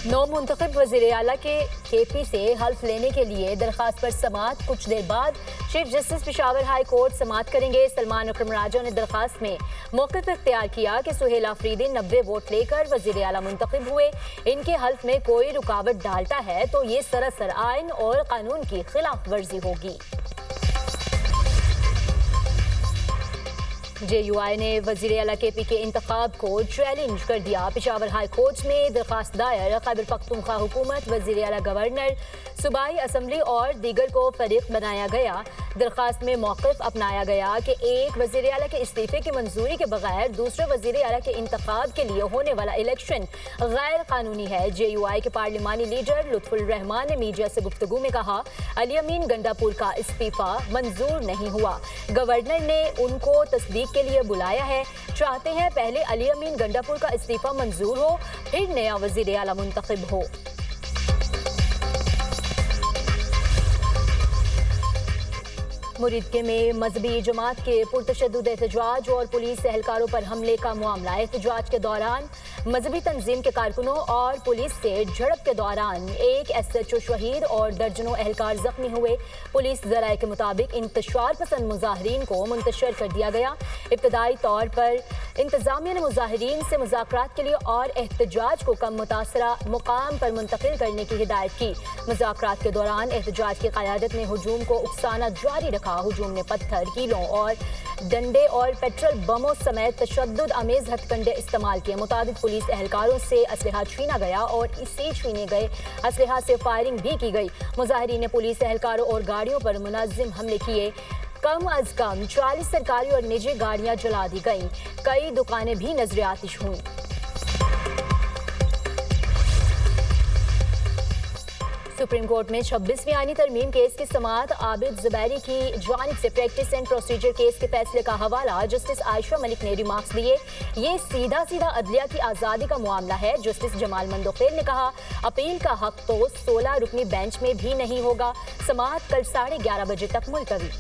نو منتخب وزیر اعلیٰ کے KP سے حلف لینے کے لیے درخواست پر سماعت کچھ دیر بعد chief justice Peshawar high court سماعت کریں گے۔ سلمان اکرم راجہ نے درخواست میں موقف اختیار کیا کہ سہیل آفریدی 90 ووٹ لے کر وزیر اعلیٰ منتخب ہوئے، ان کے حلف میں کوئی رکاوٹ ڈالتا ہے تو یہ سراسر آئین اور قانون کی خلاف ورزی ہوگی۔ JUI نے وزیر اعلیٰ KP کے انتخاب کو چیلنج کر دیا۔ پشاور ہائی کورٹ میں درخواست دائر، خیبر پختونخوا حکومت، وزیر اعلیٰ گورنر، صوبائی اسمبلی اور دیگر کو فریق بنایا گیا۔ درخواست میں موقف اپنایا گیا کہ ایک وزیر اعلیٰ کے استعفے کی منظوری کے بغیر دوسرے وزیر اعلیٰ کے انتخاب کے لیے ہونے والا الیکشن غیر قانونی ہے۔ JUI کے پارلیمانی لیڈر لطف الرحمان نے میڈیا سے گفتگو میں کہا، علی امین گنڈاپور کا استعفیٰ منظور نہیں ہوا، گورنر نے ان کو تصدیق کے لیے بلایا ہے، چاہتے ہیں پہلے علی امین گنڈاپور کا استعفیٰ منظور ہو پھر نیا وزیر اعلیٰ منتخب ہو۔ مریدکے میں مذہبی جماعت کے پرتشدد احتجاج اور پولیس اہلکاروں پر حملے کا معاملہ۔ احتجاج کے دوران مذہبی تنظیم کے کارکنوں اور پولیس سے جھڑپ کے دوران ایک SHO شہید اور درجنوں اہلکار زخمی ہوئے۔ پولیس ذرائع کے مطابق انتشار پسند مظاہرین کو منتشر کر دیا گیا۔ ابتدائی طور پر انتظامیہ نے مظاہرین سے مذاکرات کے لیے اور احتجاج کو کم متاثرہ مقام پر منتقل کرنے کی ہدایت کی۔ مذاکرات کے دوران احتجاج کی قیادت نے ہجوم کو اکسانا جاری رکھا۔ ہجوم نے پتھر، کیلوں اور ڈنڈے اور پیٹرول بموں سمیت تشدد آمیز ہتھ کنڈے استعمال کیے۔ متعدد پولیس اہلکاروں سے اسلحہ چھینا گیا اور اسے چھینے گئے اسلحہ سے فائرنگ بھی کی گئی۔ مظاہرین نے پولیس اہلکاروں اور گاڑیوں پر منظم حملے کیے۔ کم از کم 40 سرکاری اور نجی گاڑیاں جلا دی گئیں، کئی دکانیں بھی نظر آتش ہوئیں۔ سپریم کورٹ میں 26ویں آئینی ترمیم کیس کی سماعت۔ عابد زبیری کی جانب سے پریکٹس اینڈ پروسیجر کیس کے فیصلے کا حوالہ جسٹس عائشہ ملک نے ریمارکس دیے۔ یہ سیدھا عدلیہ کی آزادی کا معاملہ ہے۔ جسٹس جمال مندوخیل نے کہا، اپیل کا حق تو 16 رکنی بینچ میں بھی نہیں ہوگا۔ سماعت کل 11:30 بجے تک ملتوی۔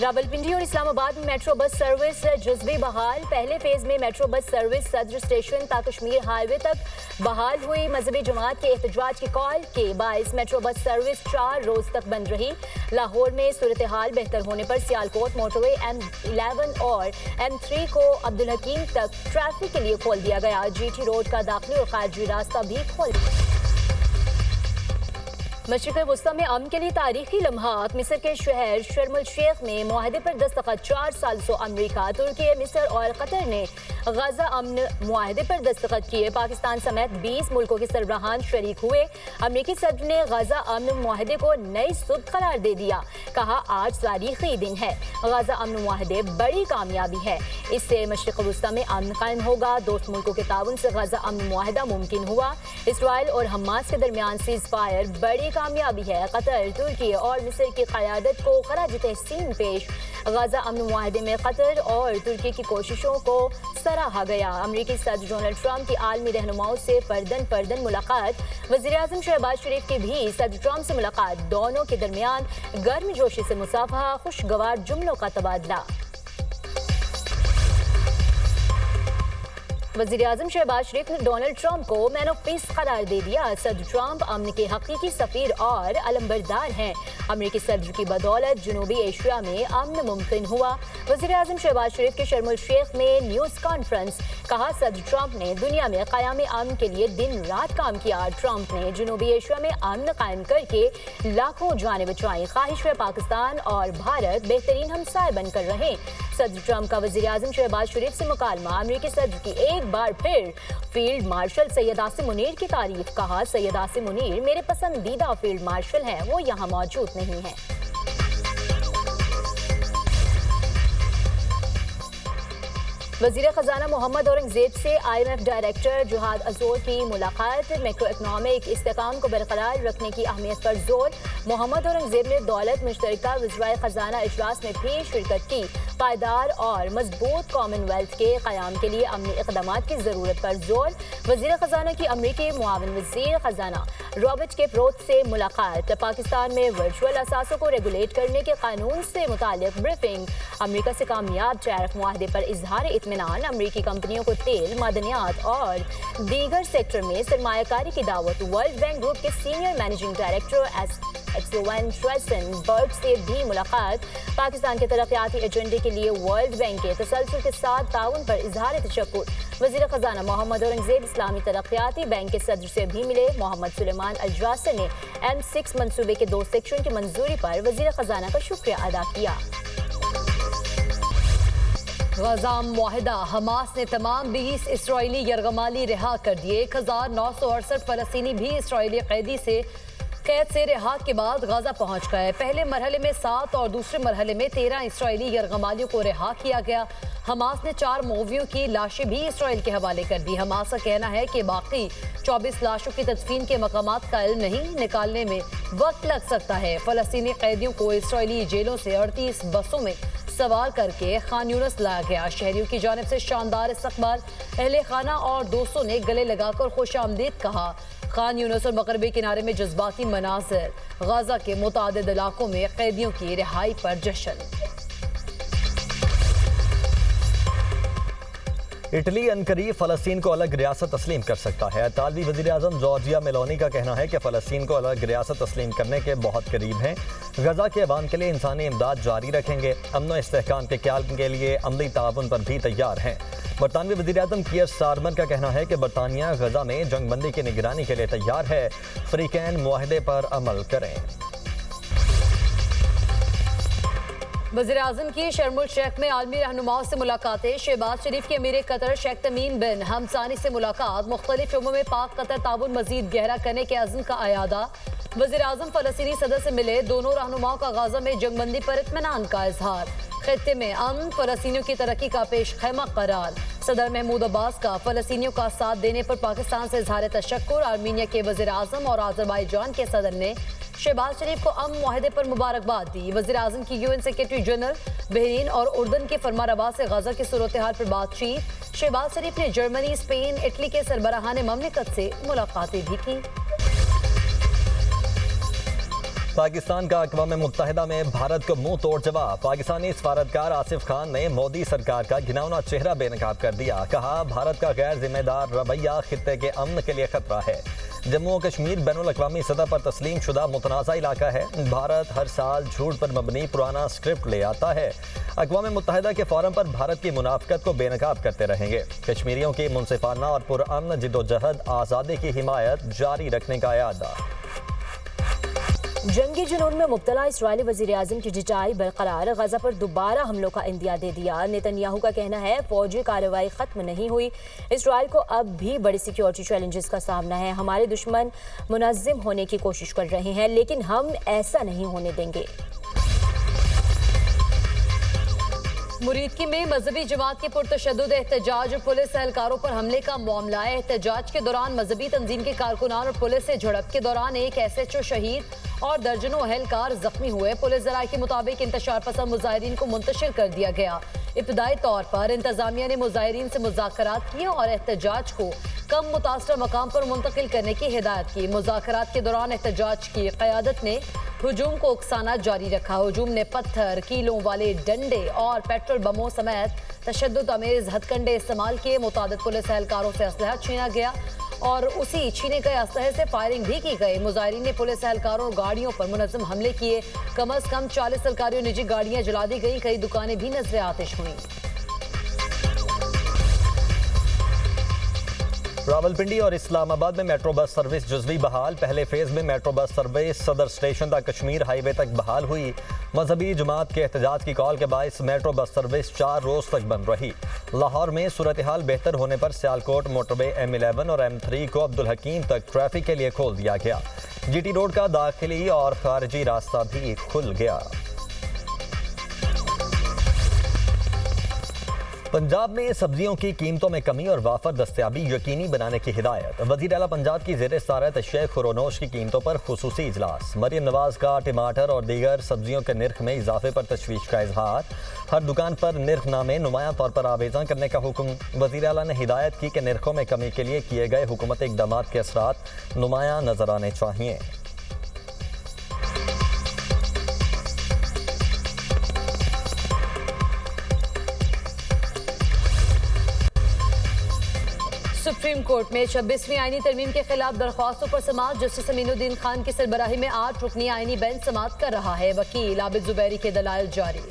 راولپنڈی اور اسلام آباد میں میٹرو بس سروس جزوی بحال۔ پہلے فیز میں میٹرو بس سروس صدر اسٹیشن تا کشمیر ہائی وے تک بحال ہوئی۔ مذہبی جماعت کے احتجاج کی کال کے باعث میٹرو بس سروس 4 روز تک بند رہی۔ لاہور میں صورتحال بہتر ہونے پر سیالکوٹ موٹر وے M11 اور M3 کو عبدالحکیم تک ٹریفک کے لیے کھول دیا گیا۔ GT روڈ کا داخلی اور خارجی راستہ بھی کھول دیا۔ مشرق وسطی میں امن کے لیے تاریخی لمحات۔ مصر کے شہر شرم الشیخ میں معاہدے پر دستخط۔ 4 سال سے امریکہ، ترکی، مصر اور قطر نے غزہ امن معاہدے پر دستخط کیے۔ پاکستان سمیت 20 ملکوں کے سربراہان شریک ہوئے۔ امریکی صدر نے غزہ امن معاہدے کو نئی سبک قرار دے دیا، کہا آج تاریخی دن ہے۔ غزہ امن معاہدے بڑی کامیابی ہے، اس سے مشرق وسطی میں امن قائم ہوگا۔ دوست ملکوں کے تعاون سے غزہ امن معاہدہ ممکن ہوا۔ اسرائیل اور حماس کے درمیان سیز فائر بڑی کامیابی ہے۔ قطر، ترکی اور مصر کی قیادت کو خراج تحسین پیش۔ غزہ امن معاہدے میں قطر اور ترکی کی کوششوں کو سراہا گیا۔ امریکی صدر ڈونلڈ ٹرمپ کی عالمی رہنماؤں سے فردن ملاقات۔ وزیراعظم شہباز شریف کی بھی صدر ٹرمپ سے ملاقات۔ دونوں کے درمیان گرم جوشی سے مصافحہ، خوشگوار جملوں کا تبادلہ۔ وزیراعظم شہباز شریف نے ڈونلڈ ٹرمپ کو مین آف پیس قرار دے دیا۔ صدر ٹرمپ امن کے حقیقی سفیر اور علمبردار ہیں۔ امریکی صدر کی بدولت جنوبی ایشیا میں امن ممکن ہوا۔ وزیراعظم شہباز شریف کے شرم الشیخ میں نیوز کانفرنس، کہا صدر ٹرمپ نے دنیا میں قیام امن کے لیے دن رات کام کیا۔ ٹرمپ نے جنوبی ایشیا میں امن قائم کر کے لاکھوں جانیں بچائیں۔ خواہش ہے پاکستان اور بھارت بہترین ہمسائے بن کر رہیں۔ صدر ٹرمپ کا وزیراعظم شہباز شریف سے مکالمہ۔ امریکی صدر کی ایک بار پھر فیلڈ مارشل سید عاصم منیر کی تعریف، کہا سید عاصم منیر میرے پسندیدہ فیلڈ مارشل ہیں، وہ یہاں موجود نہیں ہیں۔ وزیر خزانہ محمد اورنگزیب سے IMF ڈائریکٹر جہاد ازور کی ملاقات۔ میکرو اکنامک استحکام کو برقرار رکھنے کی اہمیت پر زور۔ मोहम्मद औरंगजेब ने दौलत मुश्तरका वज़राए ख़जाना इजलास में भी शिरकत की। पायदार और मजबूत कॉमनवेल्थ के क़याम के लिए अमनी इक़दामात की ज़रूरत पर जोर। वज़ीर ख़जाना की अमरीकी मुआविन वज़ीर ख़जाना रॉबर्ट केपरोथ से मुलाकात। पाकिस्तान में वर्चुअल असासों को रेगुलेट करने के कानून से मुताल्लिक़ ब्रीफिंग। अमरीका से कामयाब टैरिफ मुआहदे पर इजहार इत्मीनान। अमरीकी कंपनियों को तेल, मादनियात और दीगर सेक्टर में सरमायाकारी की दावत। वर्ल्ड बैंक ग्रुप के सीनियर मैनेजिंग डायरेक्टर एक्सोवन श्वेसेनबर्ग से भी मुलाकात। पाकिस्तान के तरक्याती एजेंडे के लिए वर्ल्ड बैंक के तसलसल के साथ ताउन पर इजहार तशक्कुर। वज़ीर ख़जाना मोहम्मद औरंगजेब इस्लामी तरक्याती बैंक के सदर से भी मिले। मोहम्मद सुलेमान अल-जासिर ने M6 मंसूबे के 2 सेक्शन की मंजूरी पर वज़ीर ख़जाना का शुक्रिया अदा किया। गजा मुआहिदा। हमास ने तमाम 20 इसराइली यरगमाली रिहा कर दिए। 1968 फलस्तीनी भी इसराइली कैद से रिहा के बाद गजा पहुंच गए। पहले मरहले में 7 और दूसरे मरहले में 13 इसराइली यरगमालियों को रिहा किया गया। हमास ने 4 मौवियों की लाशें भी इसराइल के हवाले कर दी। हमास का कहना है कि बाकी 24 लाशों की तदफीन के मकामात का इल्म नहीं, निकालने में वक्त लग सकता है। फलस्तीनी कैदियों को इसराइली जेलों से 38 बसों में सवार करके खान यूनिस लाया गया। शहरियों की जानिब से शानदार इस्तकबाल। अहले खाना और दोस्तों ने गले लगाकर खुश आमदीद कहा। खान यूनिस और मगरबी किनारे में जज्बाती मनाज़िर। गजा के मुतादिद इलाकों में कैदियों की रिहाई पर जश्न। इटली अनकरीब फ़लस्तीन को अलग रियासत तस्लीम कर सकता है। इतालवी वज़ीर-ए-आज़म जॉर्जिया मेलोनी का कहना है कि फ़लस्तीन को अलग रियासत तस्लीम करने के बहुत करीब हैं। गजा के अवाम के लिए इंसानी इमदाद जारी रखेंगे। अमन व इस्तेहकाम के क़याम के लिए अमली ताउन पर भी तैयार हैं। बरतानवी वज़ीर-ए-आज़म कीयर स्टारमर का कहना है कि बरतानिया गजा में जंगबंदी की निगरानी के लिए तैयार है। फ़रीक़ैन मुआहदे पर अमल करें। वज़ीर-ए-आज़म की शर्म उल शेख में आलमी रहनुमाओं से मुलाकातें। शहबाज शरीफ के अमीर कतर शेख तमीम बिन हमसानी से मुलाकात। मुख्तलिफ शोबों में पाक कतर ताउन मज़ीद गहरा करने के अज़्म का अयादा। वज़ीर-ए-आज़म फ़लस्तीनी सदर से मिले। दोनों रहनुमाओं का गाज़ा में जंगबंदी पर इत्मीनान का इजहार। खित्ते में अमन फ़लस्तीनियों की तरक्की का पेश खैमा करार। सदर महमूद अब्बास का फ़लस्तीनियों का साथ देने पर पाकिस्तान से इजहार तशक्कुर। आर्मीनिया के वज़ीर-ए-आज़म और आज़रबाईजान के सदर ने शहबाज शरीफ को अमन मुआहदे पर मुबारकबाद दी। वज़ीर-ए-आज़म की UN सेक्रेटरी जनरल बहरीन और उर्दन के फरमारवा से गजा की सूरत हाल पर बातचीत। शहबाज शरीफ ने जर्मनी, स्पेन, इटली के सरबराहान ममलिकत से मुलाकातें भी की। पाकिस्तान का अक़वाम मुत्तहिदा में भारत को मुंह तोड़ जवाब। पाकिस्तानी सफारतकार आसिफ खान ने मोदी सरकार का घिनौना चेहरा बेनकाब कर दिया। कहा, भारत का गैर जिम्मेदार रवैया खित्ते के अमन के लिए खतरा है। जम्मू और कश्मीर बैनुल-अक़वामी सतह पर तस्लीम शुदा मुतनाज़ा इलाका है। भारत हर साल झूठ पर मबनी पुराना स्क्रिप्ट ले आता है। अक़वाम मुत्तहिदा के फोरम पर भारत की मुनाफ़िकत को बेनकाब करते रहेंगे। कश्मीरियों की मुनसिफाना और पुरअमन जिद्दोजहद आज़ादी की हिमायत जारी रखने का इरादा। जंगी जुनून में मुब्तला इस्राएली वज़ीर-ए-आज़म की जिटाई बरकरार। गजा पर दोबारा हमलों का इंदिया दे दिया। नेतन्याहू का कहना है फौजी कार्रवाई खत्म नहीं हुई। इस्राएल को अब भी बड़े सिक्योरिटी चैलेंजेस का सामना है। हमारे दुश्मन मुनज़्ज़म होने की कोशिश कर रहे हैं, लेकिन हम ऐसा नहीं होने देंगे। मुरीदकी में मजहबी जमात के पुरतशद्दुद एहतजाज और पुलिस एहलकारों पर हमले का मामला है। एहतजाज के दौरान मजहबी तंजीम के कारकुनान और पुलिस से झड़प के दौरान एक SHO शहीद और दर्जनों अहलकार जख्मी हुए। पुलिस ज़राए के मुताबिक इंतशार पसंद मुजाहिरीन को मुंतशिर कर दिया गया। इब्तदाई तौर पर इंतजामिया ने मुजाहिरीन से मुज़ाकरात किए और एहतजाज को कम मुतासरा मकाम पर मुंतकिल करने की हिदायत की। मुज़ाकरात के दौरान एहतजाज की क़यादत ने हुजूम को उकसाना जारी रखा। हुजूम ने पत्थर, कीलों वाले डंडे और पेट्रोल बमों समेत तशद्दुद अमेज़ हथकंडे इस्तेमाल किए। मुतादिद पुलिस एहलकारों से असलहा छीना गया और उसी छीने गए असलहे से फायरिंग भी की गई। मुजाहिरीन ने पुलिस एहलकारों और गाड़ियों पर मुनज़्ज़म हमले किए। कम अज़ कम 40 सरकारी और निजी गाड़ियाँ जला दी गई। कई दुकानें भी नजर आतिश हुई। रावलपिंडी और इस्लामाबाद में मेट्रो बस सर्विस जुज़वी बहाल। पहले फेज में मेट्रो बस सर्विस सदर स्टेशन तक कश्मीर हाईवे तक बहाल हुई। मजहबी जमात के एहतजाज की कॉल के बायस मेट्रो बस सर्विस 4 रोज तक बंद रही। लाहौर में सूरत हाल बेहतर होने पर सियालकोट मोटरवे M11 और M3 को अब्दुल हकीम तक ट्रैफिक के लिए खोल दिया गया। GT रोड का दाखिली और खारिजी रास्ता भी खुल गया। पंजाब में सब्जियों की कीमतों में कमी और वाफर दस्तयाबी यकीनी बनाने की हिदायत। वज़ीर आला पंजाब की ज़ेर सदारत शेख खुरोनोश की कीमतों पर खुसूसी इजलास। मरियम नवाज का टमाटर और दीगर सब्जियों के निर्ख में इजाफे पर तशवीश का इजहार। हर दुकान पर निर्खनामे नुमायां तौर पर आवेदन करने का हुक्म। वज़ीर आला ने हिदायत की कि निर्खों में कमी के लिए किए गए हुकूमती इक़दाम के असरात नुमायां नजर आने चाहिए। सुप्रीम कोर्ट में 26वीं आईनी तरमीम के खिलाफ दरख्वास्तों पर समाअत। जस्टिस अमीनुद्दीन खान की सरबराही में 8 रुकनी आईनी बेंच समाअत कर रहा है। वकील आबिद जुबैरी के दलाइल जारी।